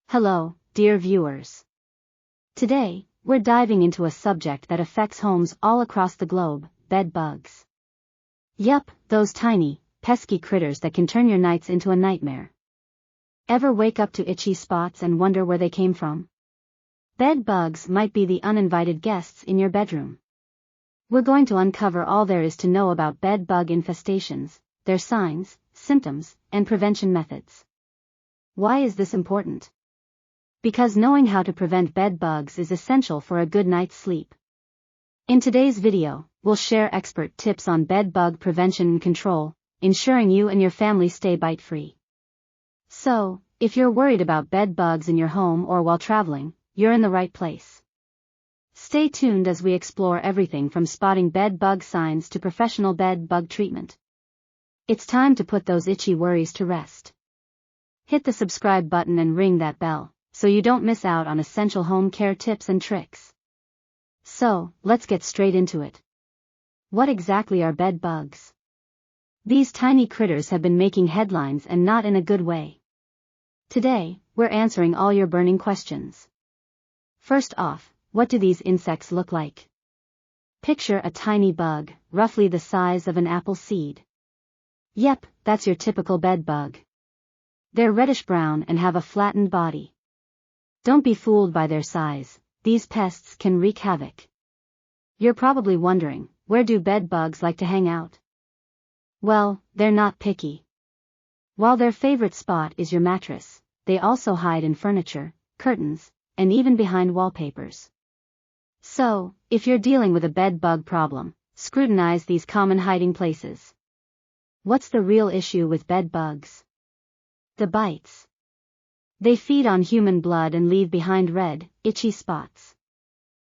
Hello, dear viewers. Today, we're diving into a subject that affects homes all across the globe, bed bugs. Yup, those tiny, pesky critters that can turn your nights into a nightmare. Ever wake up to itchy spots and wonder where they came from? Bed bugs might be the uninvited guests in your bedroom. We're going to uncover all there is to know about bed bug infestations, their signs, symptoms, and prevention methods. Why is this important? Because knowing how to prevent bed bugs is essential for a good night's sleep. In today's video, we'll share expert tips on bed bug prevention and control, ensuring you and your family stay bite-free. So, if you're worried about bed bugs in your home or while traveling, you're in the right place. Stay tuned as we explore everything from spotting bed bug signs to professional bed bug treatment. It's time to put those itchy worries to rest. Hit the subscribe button and ring that bell, so you don't miss out on essential home care tips and tricks. So, let's get straight into it. What exactly are bed bugs? These tiny critters have been making headlines and not in a good way. Today, we're answering all your burning questions. First off, what do these insects look like? Picture a tiny bug, roughly the size of an apple seed. Yep, that's your typical bed bug. They're reddish-brown and have a flattened body. Don't be fooled by their size, these pests can wreak havoc. You're probably wondering, where do bed bugs like to hang out? Well, they're not picky. While their favorite spot is your mattress, they also hide in furniture, curtains, and even behind wallpapers. So, if you're dealing with a bed bug problem, scrutinize these common hiding places. What's the real issue with bed bugs? The bites. They feed on human blood and leave behind red, itchy spots.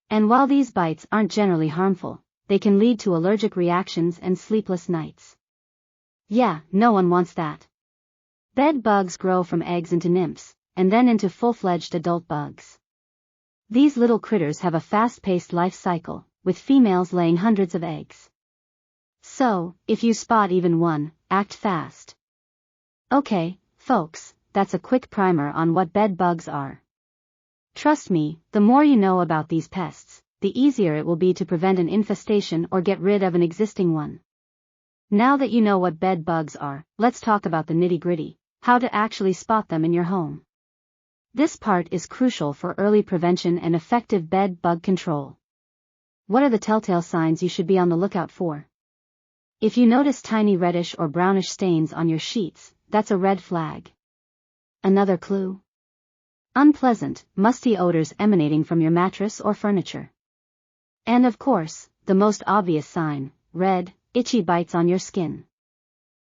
And while these bites aren't generally harmful, they can lead to allergic reactions and sleepless nights. Yeah, no one wants that. Bed bugs grow from eggs into nymphs, and then into full-fledged adult bugs. These little critters have a fast-paced life cycle, with females laying hundreds of eggs. So, if you spot even one, act fast. Okay, folks, that's a quick primer on what bed bugs are. Trust me, the more you know about these pests, the easier it will be to prevent an infestation or get rid of an existing one. Now that you know what bed bugs are, let's talk about the nitty-gritty, how to actually spot them in your home. This part is crucial for early prevention and effective bed bug control. What are the telltale signs you should be on the lookout for? If you notice tiny reddish or brownish stains on your sheets, that's a red flag. Another clue? Unpleasant, musty odors emanating from your mattress or furniture. And of course, the most obvious sign, red, itchy bites on your skin.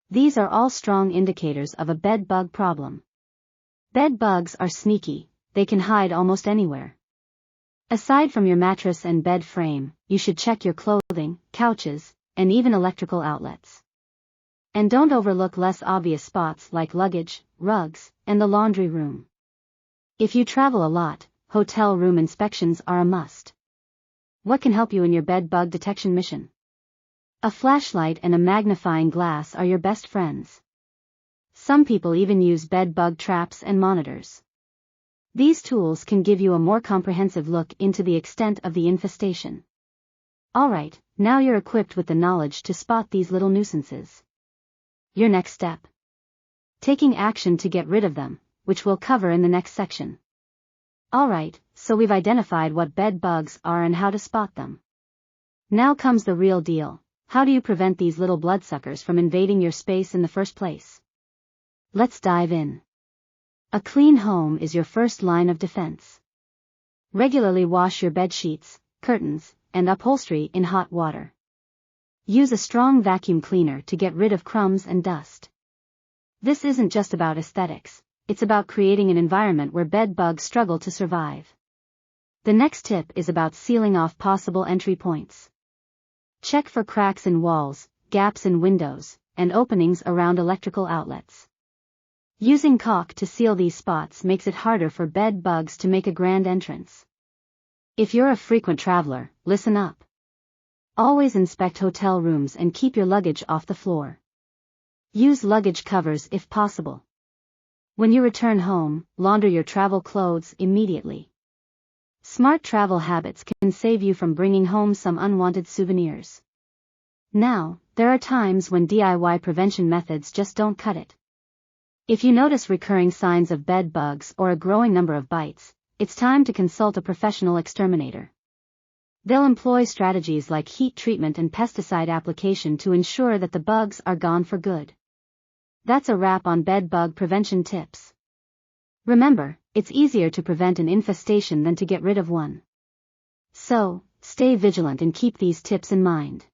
These are all strong indicators of a bed bug problem. Bed bugs are sneaky, they can hide almost anywhere. Aside from your mattress and bed frame, you should check your clothing, couches, and even electrical outlets. And don't overlook less obvious spots like luggage, rugs, and the laundry room. If you travel a lot, hotel room inspections are a must. What can help you in your bed bug detection mission? A flashlight and a magnifying glass are your best friends. Some people even use bed bug traps and monitors. These tools can give you a more comprehensive look into the extent of the infestation. Alright, now you're equipped with the knowledge to spot these little nuisances. Your next step. Taking action to get rid of them, which we'll cover in the next section. Alright, so we've identified what bed bugs are and how to spot them. Now comes the real deal. How do you prevent these little bloodsuckers from invading your space in the first place? Let's dive in. A clean home is your first line of defense. Regularly wash your bed sheets, curtains, and upholstery in hot water. Use a strong vacuum cleaner to get rid of crumbs and dust. This isn't just about aesthetics, it's about creating an environment where bed bugs struggle to survive. The next tip is about sealing off possible entry points. Check for cracks in walls, gaps in windows, and openings around electrical outlets. Using caulk to seal these spots makes it harder for bed bugs to make a grand entrance. If you're a frequent traveler, listen up. Always inspect hotel rooms and keep your luggage off the floor. Use luggage covers if possible. When you return home, launder your travel clothes immediately. Smart travel habits can save you from bringing home some unwanted souvenirs. Now, there are times when DIY prevention methods just don't cut it. If you notice recurring signs of bed bugs or a growing number of bites, it's time to consult a professional exterminator. They'll employ strategies like heat treatment and pesticide application to ensure that the bugs are gone for good. That's a wrap on bed bug prevention tips. Remember, it's easier to prevent an infestation than to get rid of one. So, stay vigilant and keep these tips in mind.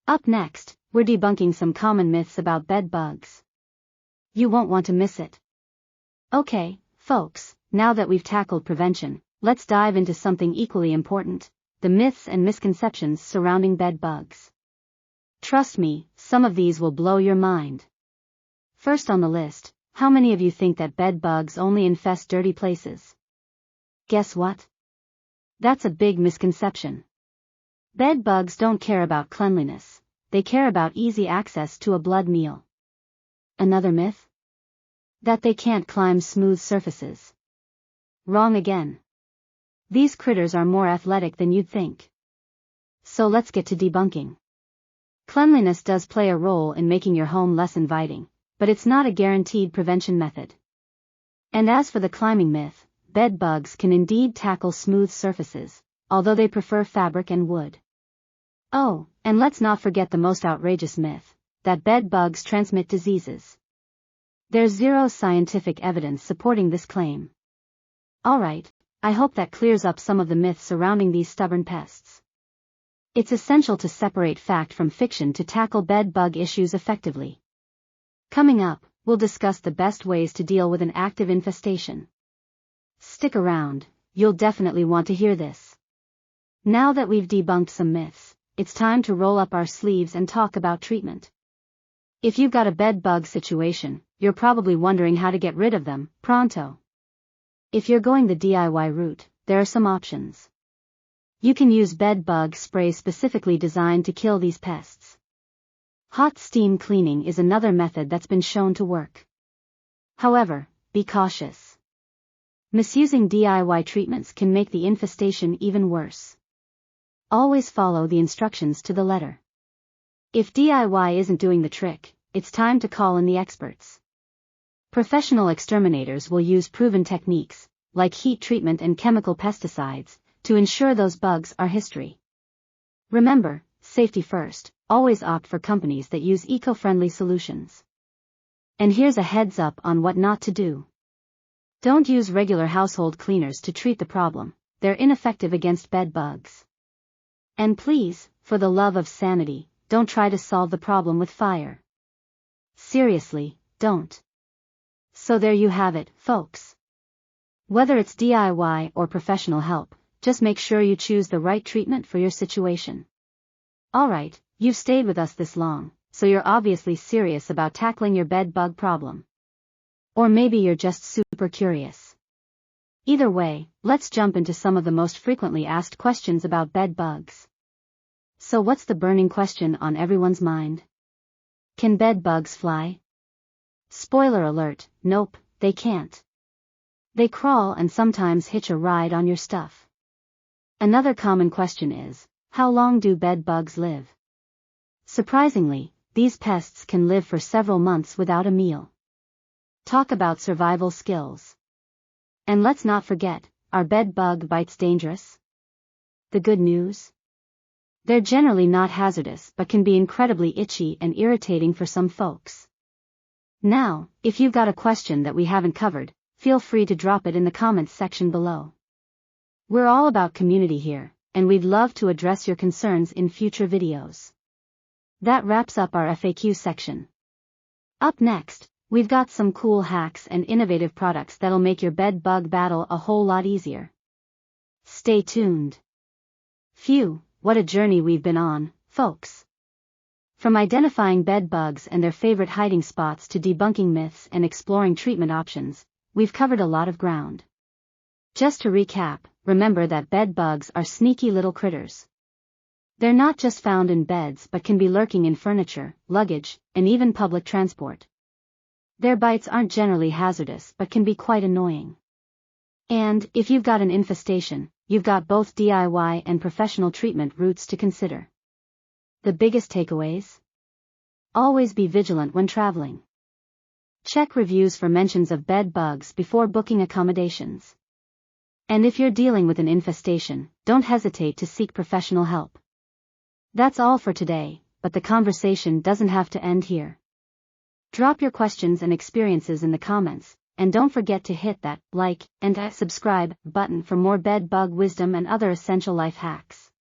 Up next, we're debunking some common myths about bed bugs. You won't want to miss it. Okay, folks, now that we've tackled prevention, let's dive into something equally important: the myths and misconceptions surrounding bed bugs. Trust me, some of these will blow your mind. First on the list, how many of you think that bed bugs only infest dirty places? Guess what? That's a big misconception. Bed bugs don't care about cleanliness, they care about easy access to a blood meal. Another myth? That they can't climb smooth surfaces. Wrong again. These critters are more athletic than you'd think. So let's get to debunking. Cleanliness does play a role in making your home less inviting, but it's not a guaranteed prevention method. And as for the climbing myth, bed bugs can indeed tackle smooth surfaces, although they prefer fabric and wood. Oh, and let's not forget the most outrageous myth, that bed bugs transmit diseases. There's zero scientific evidence supporting this claim. Alright, I hope that clears up some of the myths surrounding these stubborn pests. It's essential to separate fact from fiction to tackle bed bug issues effectively. Coming up, we'll discuss the best ways to deal with an active infestation. Stick around, you'll definitely want to hear this. Now that we've debunked some myths, it's time to roll up our sleeves and talk about treatment. If you've got a bed bug situation, you're probably wondering how to get rid of them pronto. If you're going the DIY route, there are some options. You can use bed bug spray specifically designed to kill these pests. Hot steam cleaning is another method that's been shown to work. However, be cautious. Misusing DIY treatments can make the infestation even worse. Always follow the instructions to the letter. If DIY isn't doing the trick, it's time to call in the experts. Professional exterminators will use proven techniques, like heat treatment and chemical pesticides, to ensure those bugs are history. Remember, safety first, always opt for companies that use eco-friendly solutions. And here's a heads up on what not to do. Don't use regular household cleaners to treat the problem, they're ineffective against bed bugs. And please, for the love of sanity, don't try to solve the problem with fire. Seriously, don't. So there you have it, folks. Whether it's DIY or professional help, just make sure you choose the right treatment for your situation. Alright, you've stayed with us this long, so you're obviously serious about tackling your bed bug problem. Or maybe you're just super curious. Either way, let's jump into some of the most frequently asked questions about bed bugs. So what's the burning question on everyone's mind? Can bed bugs fly? Spoiler alert, nope, they can't. They crawl and sometimes hitch a ride on your stuff. Another common question is, how long do bed bugs live? Surprisingly, these pests can live for several months without a meal. Talk about survival skills. And let's not forget, are bed bug bites dangerous? The good news? They're generally not hazardous but can be incredibly itchy and irritating for some folks. Now, if you've got a question that we haven't covered, feel free to drop it in the comments section below. We're all about community here, and we'd love to address your concerns in future videos. That wraps up our FAQ section. Up next, we've got some cool hacks and innovative products that'll make your bed bug battle a whole lot easier. Stay tuned. Phew, what a journey we've been on, folks. From identifying bed bugs and their favorite hiding spots to debunking myths and exploring treatment options, we've covered a lot of ground. Just to recap, remember that bed bugs are sneaky little critters. They're not just found in beds but can be lurking in furniture, luggage, and even public transport. Their bites aren't generally hazardous but can be quite annoying. And, if you've got an infestation, you've got both DIY and professional treatment routes to consider. The biggest takeaways? Always be vigilant when traveling. Check reviews for mentions of bed bugs before booking accommodations. And if you're dealing with an infestation, don't hesitate to seek professional help. That's all for today, but the conversation doesn't have to end here. Drop your questions and experiences in the comments, and don't forget to hit that like and subscribe button for more bed bug wisdom and other essential life hacks.